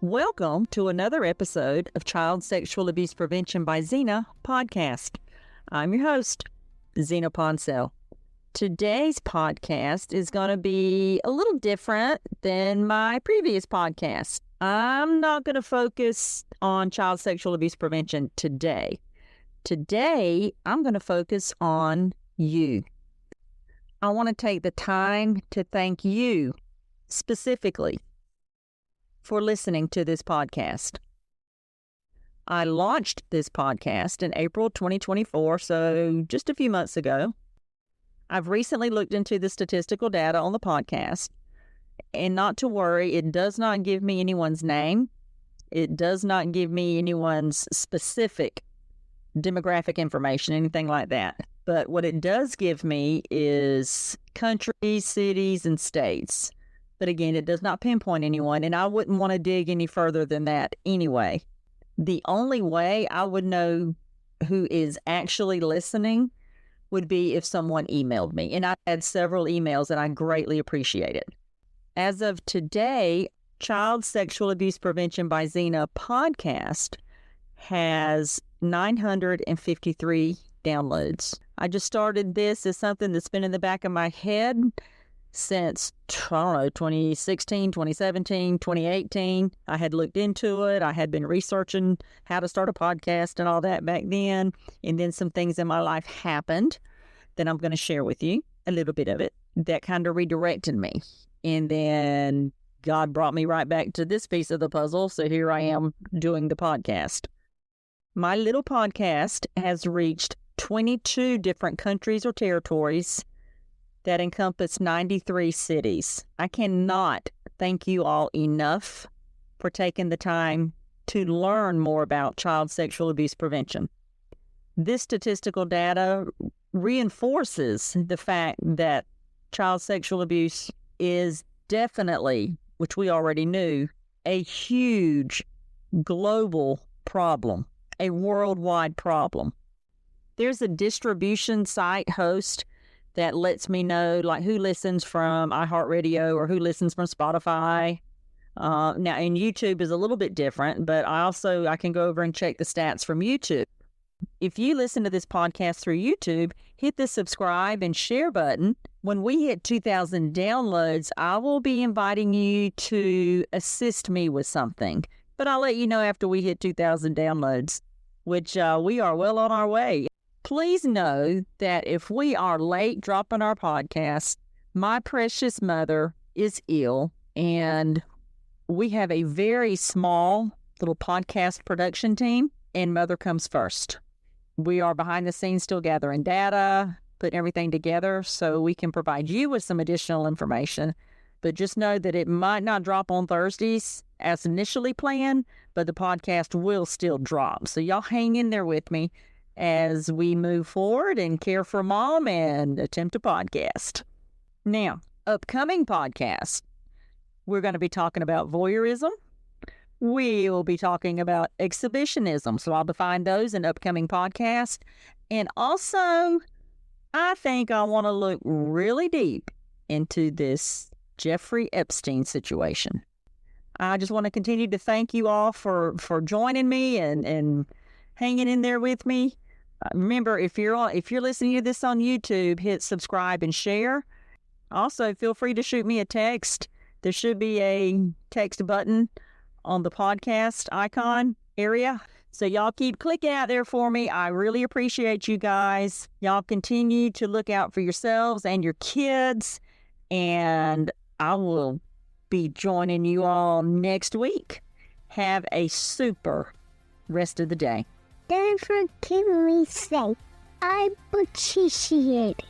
Welcome to another episode of Child Sexual Abuse Prevention by Zina podcast. I'm your host, Zina Poncel. Today's podcast is going to be a little different than my previous podcast. I'm not going to focus on child sexual abuse prevention today. Today, I'm going to focus on you. I want to take the time to thank you specifically for listening to this podcast. I launched this podcast in April 2024, so just a few months ago. I've recently looked into the statistical data on the podcast, and not to worry, it does not give me anyone's name. It does not give me anyone's specific demographic information, anything like that. But what it does give me is countries, cities, and states. But again, it does not pinpoint anyone, and I wouldn't want to dig any further than that anyway. The only way I would know who is actually listening would be if someone emailed me. And I've had several emails, and I greatly appreciate it. As of today, Child Sexual Abuse Prevention by Zina podcast has 953 downloads. I just started this as something that's been in the back of my head since, 2016, 2017, 2018. I had looked into it. I had been researching how to start a podcast and all that back then. And then some things in my life happened that I'm going to share with you, a little bit of it, that kind of redirected me. And then God brought me right back to this piece of the puzzle. So here I am doing the podcast. My little podcast has reached 22 different countries or territories that encompass 93 cities. I cannot thank you all enough for taking the time to learn more about child sexual abuse prevention. This statistical data reinforces the fact that child sexual abuse is definitely, which we already knew, a huge global problem, a worldwide problem. There's a distribution site host that lets me know like who listens from iHeartRadio or who listens from Spotify. Now, and YouTube is a little bit different, but I can go over and check the stats from YouTube. If you listen to this podcast through YouTube, hit the subscribe and share button. When we hit 2,000 downloads, I will be inviting you to assist me with something. But I'll let you know after we hit 2,000 downloads, which we are well on our way. Please know that if we are late dropping our podcast, my precious mother is ill, and we have a very small little podcast production team, and mother comes first. We are behind the scenes still gathering data, putting everything together so we can provide you with some additional information. But just know that it might not drop on Thursdays as initially planned, but the podcast will still drop. So y'all hang in there with me as we move forward and care for mom and attempt a podcast. Now, upcoming podcasts, we're going to be talking about voyeurism. We will be talking about exhibitionism. So I'll define those in upcoming podcasts. And also, I think I want to look really deep into this Jeffrey Epstein situation. I just want to continue to thank you all for joining me and hanging in there with me. Remember, if you're listening to this on YouTube, hit subscribe and share. Also, feel free to shoot me a text. There should be a text button on the podcast icon area. So y'all keep clicking out there for me. I really appreciate you guys. Y'all continue to look out for yourselves and your kids. And I will be joining you all next week. Have a super rest of the day. Don't forget me say, I appreciate it.